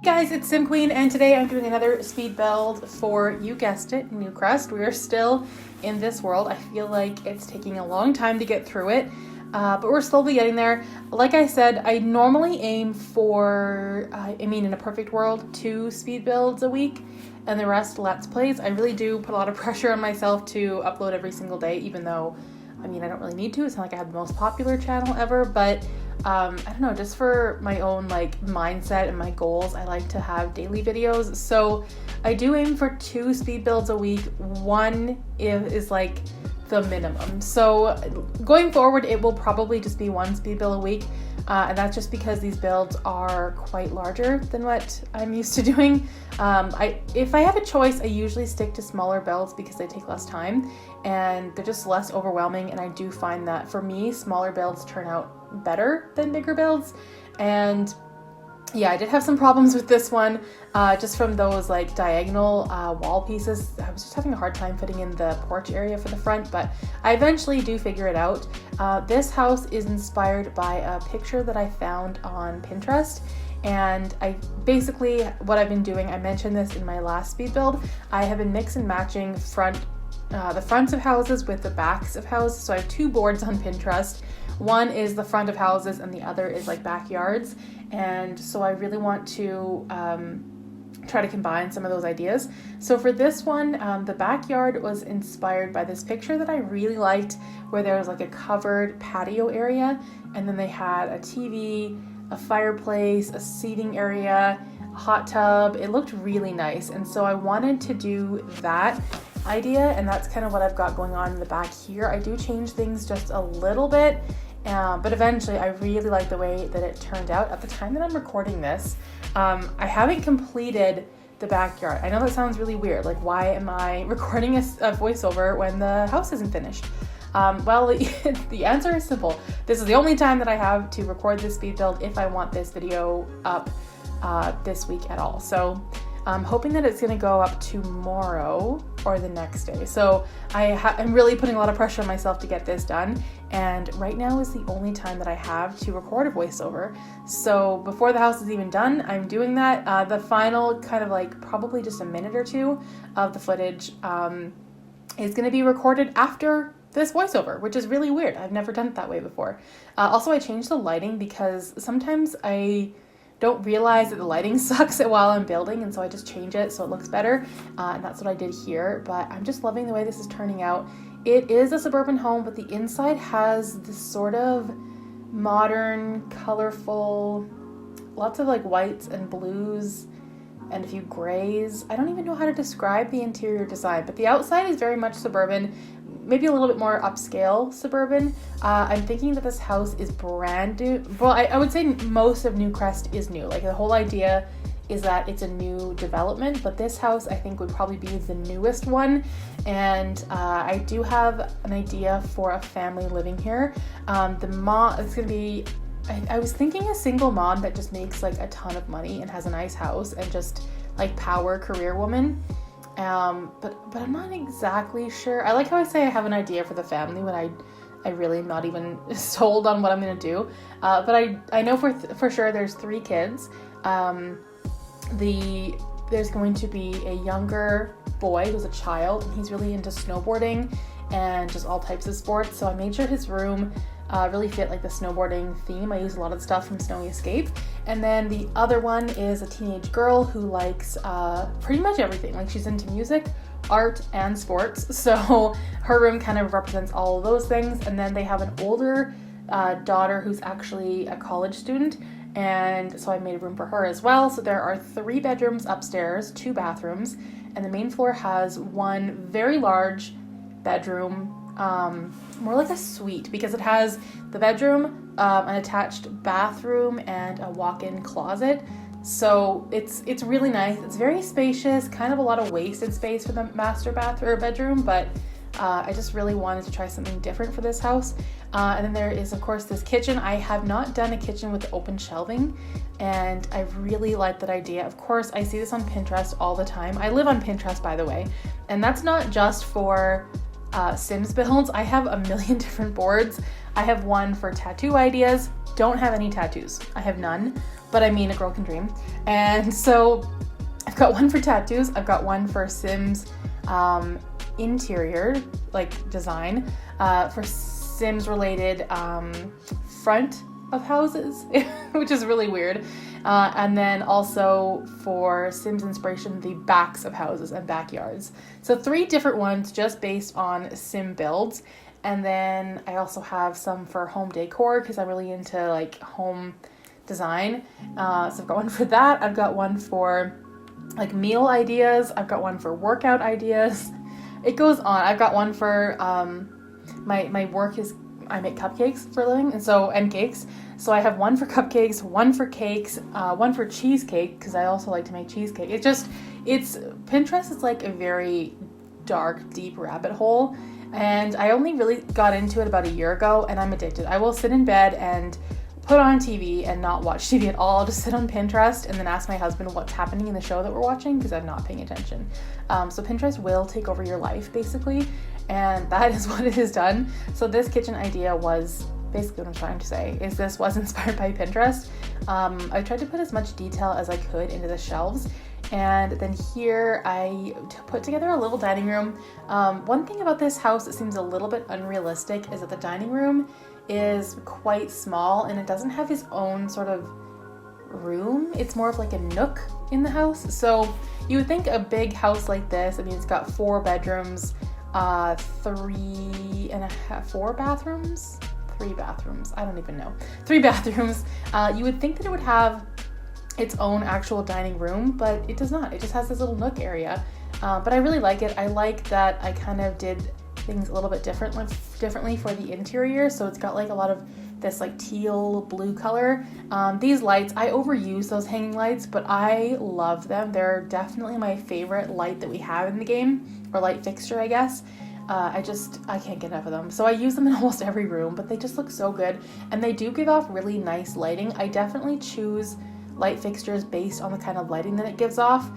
Guys, it's Sim Queen, and today I'm doing another speed build for, you guessed it, Newcrest. We are still in this world. I feel like it's taking a long time to get through it, but we're slowly getting there. Like I said, I normally aim for, in a perfect world, 2 speed builds a week, and the rest Let's Plays. I really do put a lot of pressure on myself to upload every single day, even though, I don't really need to. It's not like I have the most popular channel ever, but I don't know, just for my own mindset and my goals, I like to have daily videos. So I do aim for 2 speed builds a week. 1 is like the minimum. So going forward, it will probably just be 1 speed build a week. And that's just because these builds are quite larger than what I'm used to doing. If I have a choice, I usually stick to smaller builds because they take less time and they're just less overwhelming. And I do find that for me, smaller builds turn out better than bigger builds. And yeah, I did have some problems with this one, just from those diagonal wall pieces. I was just having a hard time fitting in the porch area for the front, but I eventually do figure it out. This house is inspired by a picture that I found on Pinterest. And what I've been doing, I mentioned this in my last speed build, I have been mix and matching the fronts of houses with the backs of houses. So I have 2 boards on Pinterest. One is the front of houses and the other is backyards. And so I really want to try to combine some of those ideas. So for this one, the backyard was inspired by this picture that I really liked, where there was a covered patio area, and then they had a TV, a fireplace, a seating area, a hot tub. It looked really nice. And so I wanted to do that idea, and that's kind of what I've got going on in the back here. I do change things just a little bit, but eventually I really like the way that it turned out. At the time that I'm recording this, I haven't completed the backyard. I know that sounds really weird. Why am I recording a voiceover when the house isn't finished? Well, the answer is simple. This is the only time that I have to record this speed build if I want this video up this week at all. So I'm hoping that it's going to go up tomorrow or the next day. So I'm really putting a lot of pressure on myself to get this done. And right now is the only time that I have to record a voiceover. So before the house is even done, I'm doing that. The final kind of probably just a minute or 2 of the footage is going to be recorded after this voiceover, which is really weird. I've never done it that way before. Also, I changed the lighting because sometimes I don't realize that the lighting sucks while I'm building, and so I just change it so it looks better, and that's what I did here. But I'm just loving the way this is turning out. It is a suburban home, but the inside has this sort of modern, colorful, lots of whites and blues and a few grays. I don't even know how to describe the interior design, but the outside is very much suburban, maybe a little bit more upscale suburban. I'm thinking that this house is brand new. Well, I would say most of Newcrest is new. The whole idea is that it's a new development, but this house I think would probably be the newest one. And I do have an idea for a family living here. The mom, it's gonna be, I was thinking a single mom that just makes a ton of money and has a nice house and just power career woman. But I'm not exactly sure. I like how I say I have an idea for the family when I really am not even sold on what I'm gonna do. But I know for sure there's 3 kids. There's going to be a younger boy who's a child, and he's really into snowboarding and just all types of sports. So I made sure his room really fit the snowboarding theme. I use a lot of stuff from Snowy Escape. And then the other one is a teenage girl who likes pretty much everything. She's into music, art, and sports. So her room kind of represents all of those things. And then they have an older daughter who's actually a college student. And so I made room for her as well. So there are 3 bedrooms upstairs, 2 bathrooms, and the main floor has 1 very large bedroom, more like a suite, because it has the bedroom, an attached bathroom, and a walk-in closet. So it's really nice. It's very spacious, kind of a lot of wasted space for the master bedroom, but I just really wanted to try something different for this house. And then there is, of course, this kitchen. I have not done a kitchen with open shelving, and I really like that idea. Of course, I see this on Pinterest all the time. I live on Pinterest, by the way, and that's not just for Sims builds. I have a million different boards. I have one for tattoo ideas. Don't have any tattoos. I have none, but I mean, a girl can dream. And so I've got one for tattoos. I've got one for Sims interior, like design, for Sims related front of houses, which is really weird. And then also for Sims inspiration, the backs of houses and backyards. So 3 different ones just based on Sim builds. And then I also have some for home decor because I'm really into like home design. So I've got one for that. I've got one for like meal ideas. I've got one for workout ideas. It goes on. I've got one for my work is I make cupcakes for a living, and cakes. So I have one for cupcakes, one for cakes, one for cheesecake because I also like to make cheesecake. It's Pinterest is like a very dark, deep rabbit hole, and I only really got into it about a year ago, and I'm addicted. I will sit in bed and put on TV and not watch TV at all. I'll just sit on Pinterest and then ask my husband what's happening in the show that we're watching because I'm not paying attention. So Pinterest will take over your life basically, and that is what it has done. So this kitchen idea was basically what I'm trying to say is this was inspired by Pinterest. I tried to put as much detail as I could into the shelves, and then here I put together a little dining room. One thing about this house that seems a little bit unrealistic is that the dining room is quite small and it doesn't have its own sort of room. It's more of like a nook in the house. So you would think a big house like this, I mean, it's got 4 bedrooms, 4 bathrooms, 3 bathrooms, I don't even know, 3 bathrooms. You would think that it would have its own actual dining room, but it does not. It just has this little nook area. But I really like it. I like that I kind of did things a little bit differently for the interior. So it's got like a lot of this like teal blue color. These lights, I overuse those hanging lights, but I love them. They're definitely my favorite light that we have in the game, or light fixture, I guess. I can't get enough of them. So I use them in almost every room, but they just look so good. And they do give off really nice lighting. I definitely choose light fixtures based on the kind of lighting that it gives off.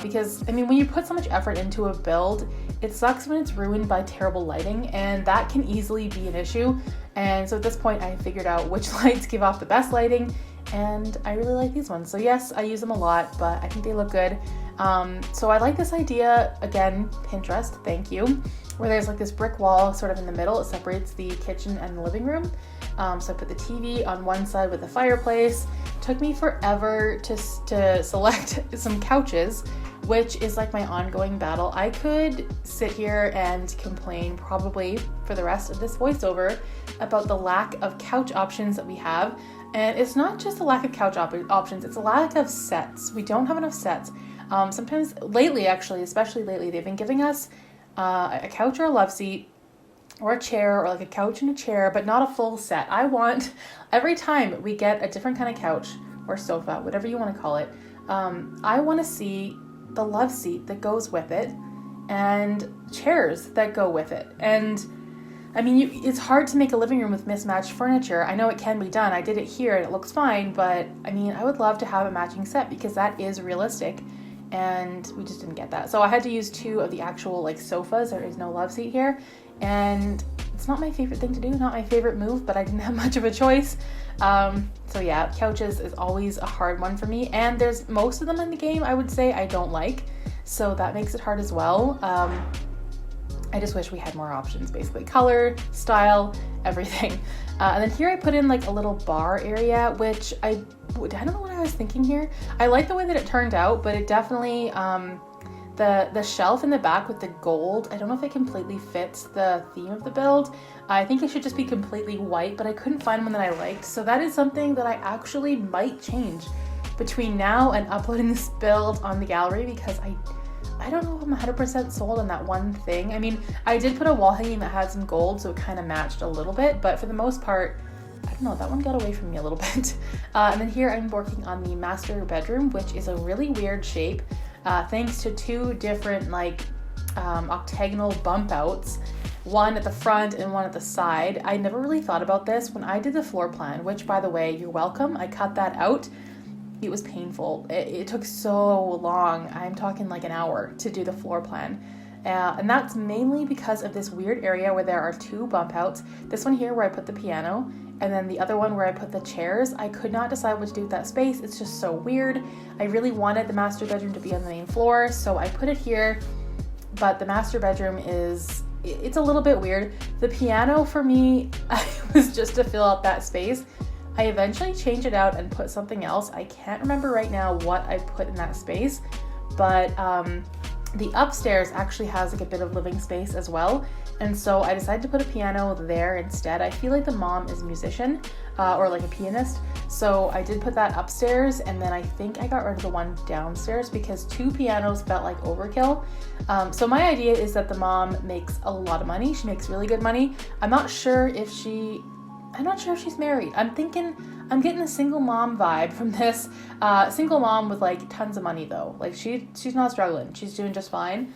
Because, I mean, when you put so much effort into a build, it sucks when it's ruined by terrible lighting, and that can easily be an issue. And so at this point, I figured out which lights give off the best lighting, and I really like these ones. So yes, I use them a lot, but I think they look good. So I like this idea, again, Pinterest, thank you, where there's like this brick wall sort of in the middle. It separates the kitchen and the living room. So I put the TV on one side with the fireplace. Took me forever to select some couches, which is like my ongoing battle. I could sit here and complain probably for the rest of this voiceover about the lack of couch options that we have. And it's not just a lack of couch options, it's a lack of sets. We don't have enough sets. Sometimes lately, actually, especially lately, they've been giving us a couch or a love seat, or a chair, or like a couch and a chair, but not a full set. I want, every time we get a different kind of couch or sofa, whatever you want to call it, I want to see the love seat that goes with it and chairs that go with it. And I mean, it's hard to make a living room with mismatched furniture. I know it can be done. I did it here and it looks fine, but I mean, I would love to have a matching set because that is realistic. And we just didn't get that. So I had to use 2 of the actual like sofas. There is no love seat here. And it's not my favorite thing to do, not my favorite move, but I didn't have much of a choice. So yeah, couches is always a hard one for me. And there's most of them in the game, I would say, I don't like. So that makes it hard as well. I just wish we had more options, basically. Color, style, everything. And then here I put in like a little bar area, which I don't know what I was thinking here. I like the way that it turned out, but it definitely, the shelf in the back with the gold, I don't know if it completely fits the theme of the build. I think it should just be completely white, but I couldn't find one that I liked. So that is something that I actually might change between now and uploading this build on the gallery, because I don't know if I'm 100% sold on that one thing. I mean, I did put a wall hanging that had some gold, so it kind of matched a little bit, but for the most part, I don't know, that one got away from me a little bit. And then here I'm working on the master bedroom, which is a really weird shape. Thanks to 2 different like octagonal bump outs, one at the front and one at the side. I never really thought about this when I did the floor plan, which, by the way, you're welcome. I cut that out. It was painful. It took so long. I'm talking like an hour to do the floor plan. And that's mainly because of this weird area where there are 2 bump outs. This one here where I put the piano, and then the other one where I put the chairs. I could not decide what to do with that space. It's just so weird. I really wanted the master bedroom to be on the main floor, so I put it here, but the master bedroom it's a little bit weird. The piano for me was just to fill out that space. I eventually changed it out and put something else. I can't remember right now what I put in that space, but the upstairs actually has like a bit of living space as well. And so I decided to put a piano there instead. I feel like the mom is a musician or like a pianist. So I did put that upstairs, and then I think I got rid of the one downstairs because 2 pianos felt like overkill. So my idea is that the mom makes a lot of money. She makes really good money. I'm not sure if she's married. I'm getting a single mom vibe from this. Single mom with like tons of money though. Like she's not struggling. She's doing just fine.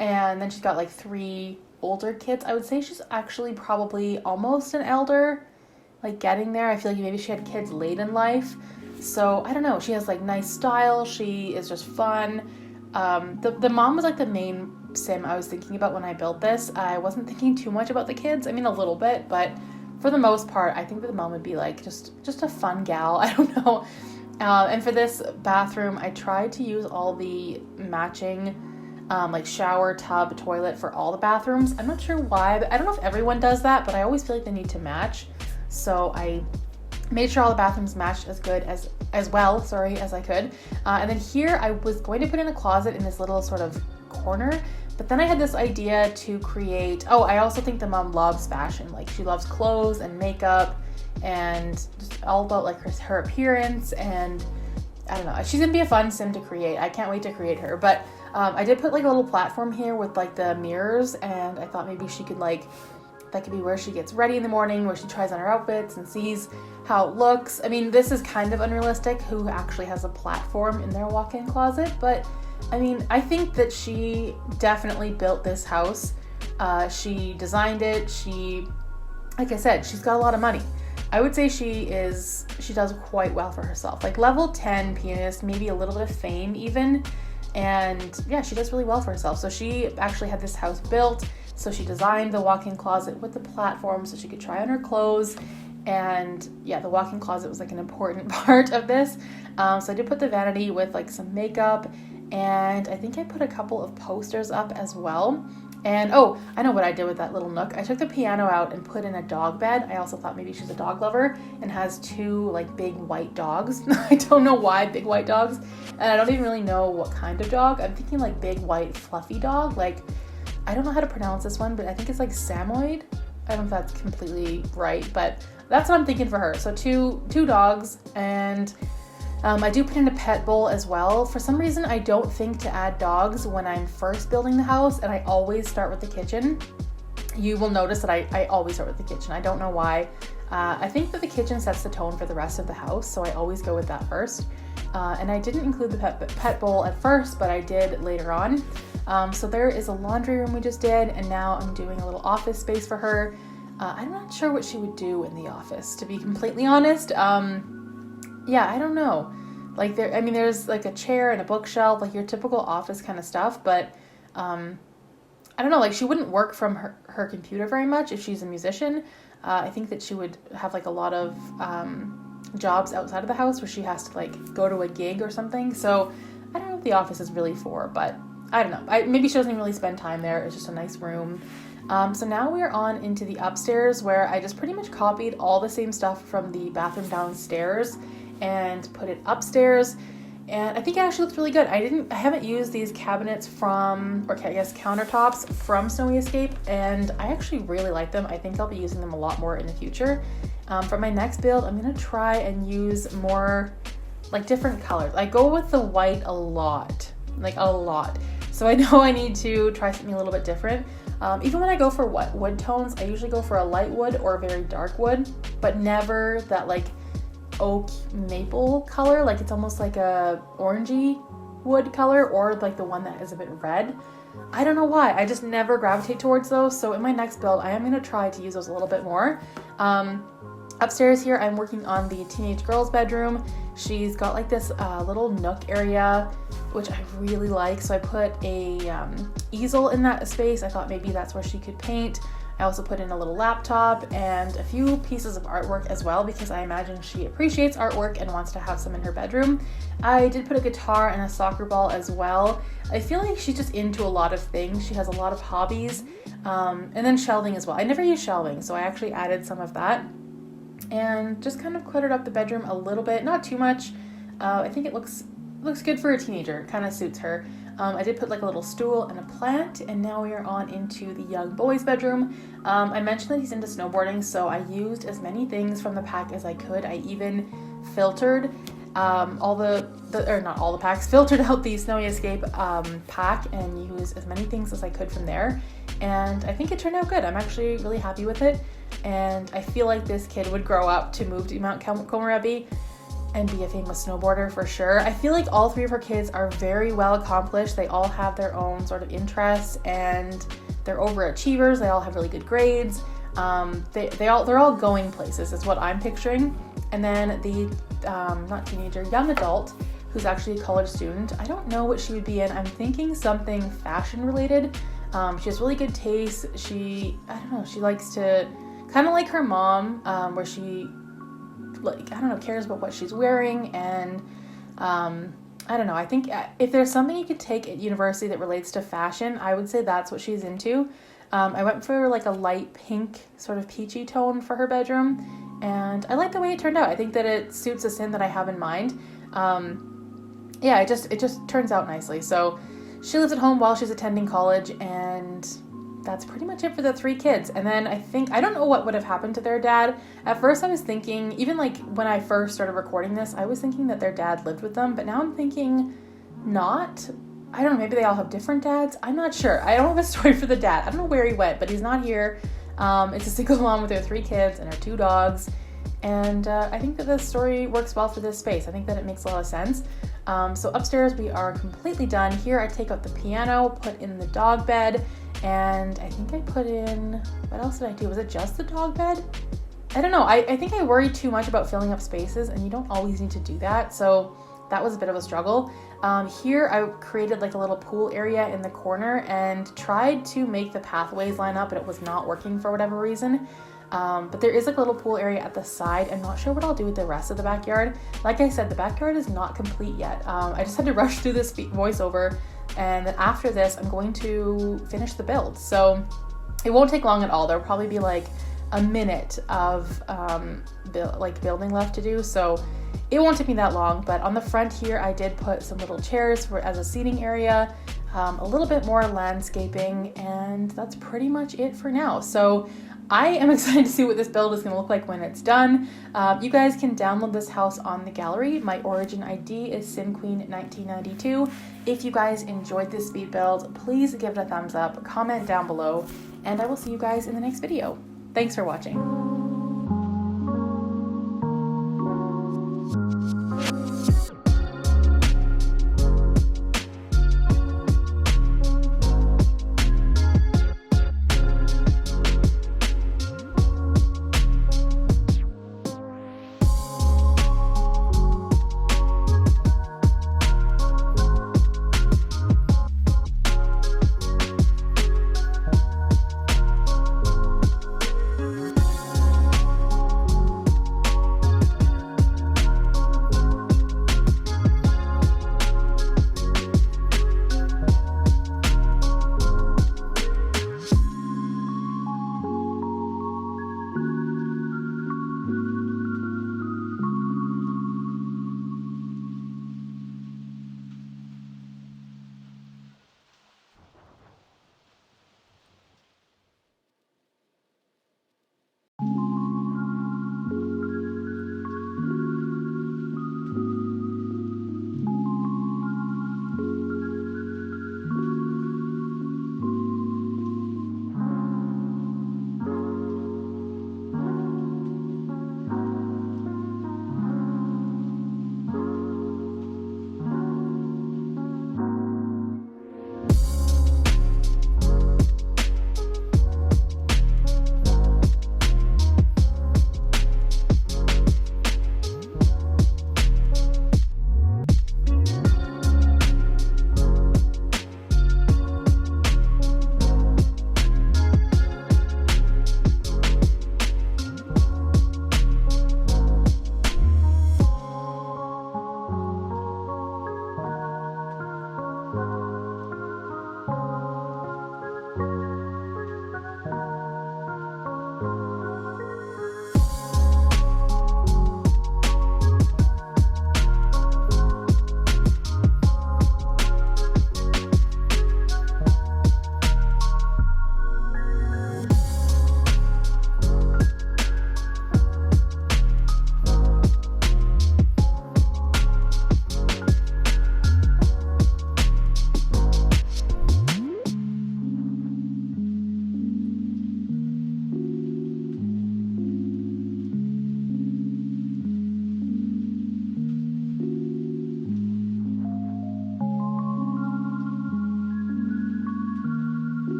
And then she's got like 3 older kids. I would say she's actually probably almost an elder, like getting there. I feel like maybe she had kids late in life. So I don't know. She has like nice style. She is just fun. The mom was like the main sim I was thinking about when I built this. I wasn't thinking too much about the kids. I mean, a little bit, but for the most part, I think that the mom would be like just a fun gal. I don't know. And for this bathroom, I tried to use all the matching like shower, tub, toilet for all the bathrooms. I'm not sure why, but I don't know if everyone does that, but I always feel like they need to match. So I made sure all the bathrooms matched as good as I could. And then here I was going to put in a closet in this little sort of corner, but then I had this idea to create, I also think the mom loves fashion. Like she loves clothes and makeup and just all about like her appearance, and I don't know. She's gonna be a fun sim to create. I can't wait to create her. But I did put like a little platform here with like the mirrors, and I thought maybe she could that could be where she gets ready in the morning, where she tries on her outfits and sees how it looks. I mean, this is kind of unrealistic, who actually has a platform in their walk-in closet, but I mean, I think that she definitely built this house. She designed it. Like I said, she's got a lot of money. I would say she does quite well for herself. Like level 10 pianist, maybe a little bit of fame even. And yeah, she does really well for herself. So she actually had this house built. So she designed the walk-in closet with the platform so she could try on her clothes. And yeah, the walk-in closet was like an important part of this. So I did put the vanity with like some makeup, and I think I put a couple of posters up as well. And I know what I did with that little nook. I took the piano out and put in a dog bed. I also thought maybe she's a dog lover and has 2 like big white dogs. I don't know why big white dogs. And I don't even really know what kind of dog. I'm thinking like big white fluffy dog. Like, I don't know how to pronounce this one, but I think it's like Samoyed. I don't know if that's completely right, but that's what I'm thinking for her. So two dogs, and I do put in a pet bowl as well. For some reason, I don't think to add dogs when I'm first building the house, and I always start with the kitchen. You will notice that I always start with the kitchen. I don't know why. I think that the kitchen sets the tone for the rest of the house, so I always go with that first. And I didn't include the pet bowl at first, but I did later on. So there is a laundry room we just did, and now I'm doing a little office space for her. I'm not sure what she would do in the office, to be completely honest. Yeah, I don't know. Like there's like a chair and a bookshelf, like your typical office kind of stuff, but I don't know, like she wouldn't work from her computer very much if she's a musician. I think that she would have like a lot of jobs outside of the house where she has to like go to a gig or something. So I don't know what the office is really for, but I don't know. Maybe she doesn't really spend time there. It's just a nice room. So now we're on into the upstairs, where I just pretty much copied all the same stuff from the bathroom downstairs and put it upstairs. And I think it actually looks really good. I haven't used these cabinets countertops from Snowy Escape, and I actually really like them. I think I'll be using them a lot more in the future. For my next build, I'm gonna try and use more like different colors. I go with the white a lot. So I know I need to try something a little bit different. Even when I go for wood tones, I usually go for a light wood or a very dark wood, but never that like oak maple color. Like it's almost like a orangey wood color, or like the one that is a bit red. I don't know why. I just never gravitate towards those. So in my next build, I am going to try to use those a little bit more. Upstairs here, I'm working on the teenage girl's bedroom. She's got like this little nook area which I really like. So I put a easel in that space. I thought maybe that's where she could paint. I also put in a little laptop and a few pieces of artwork as well, because I imagine she appreciates artwork and wants to have some in her bedroom. I did put a guitar and a soccer ball as well. I feel like she's just into a lot of things. She has a lot of hobbies, and then shelving as well. I never use shelving, so I actually added some of that and just kind of cluttered up the bedroom a little bit, not too much. I think it looks good for a teenager. It kind of suits her. I did put like a little stool and a plant, and now we are on into the young boy's bedroom. I mentioned that he's into snowboarding, so I used as many things from the pack as I could. I even filtered filtered out the Snowy Escape pack and used as many things as I could from there. And I think it turned out good. I'm actually really happy with it. And I feel like this kid would grow up to move to Mount Komorebi and be a famous snowboarder for sure. I feel like all three of her kids are very well accomplished. They all have their own sort of interests and they're overachievers. They all have really good grades. They're all going places is what I'm picturing. And then the young adult, who's actually a college student. I don't know what she would be in. I'm thinking something fashion related. She has really good taste. She likes to kind of like her mom, where she cares about what she's wearing. And I think if there's something you could take at university that relates to fashion, I would say that's what she's into. I went for like a light pink, sort of peachy tone for her bedroom, and I like the way it turned out. I think that it suits the scent that I have in mind. It just turns out nicely. So she lives at home while she's attending college, and that's pretty much it for the three kids. And then I don't know what would have happened to their dad. At first I was thinking, even like when I first started recording this, I was thinking that their dad lived with them, but now I'm thinking not. I don't know, maybe they all have different dads. I'm not sure. I don't have a story for the dad. I don't know where he went, but he's not here. It's a single mom with her three kids and her two dogs. And I think that this story works well for this space. I think that it makes a lot of sense. So upstairs we are completely done. Here I take out the piano, put in the dog bed, and I think I put in, what else did I do? Was it just the dog bed? I don't know. I think I worry too much about filling up spaces, and you don't always need to do that. So that was a bit of a struggle. Here I created like a little pool area in the corner and tried to make the pathways line up, and it was not working for whatever reason. But there is like a little pool area at the side. I'm not sure what I'll do with the rest of the backyard. Like I said, the backyard is not complete yet. I just had to rush through this voiceover, and then after this I'm going to finish the build. So it won't take long at all. There'll probably be like a minute of building left to do, so it won't take me that long. But on the front here I did put some little chairs as a seating area, a little bit more landscaping, and that's pretty much it for now. So I am excited to see what this build is going to look like when it's done. You guys can download this house on the gallery. My origin ID is SimQueen1992. If you guys enjoyed this speed build, please give it a thumbs up, comment down below, and I will see you guys in the next video. Thanks for watching.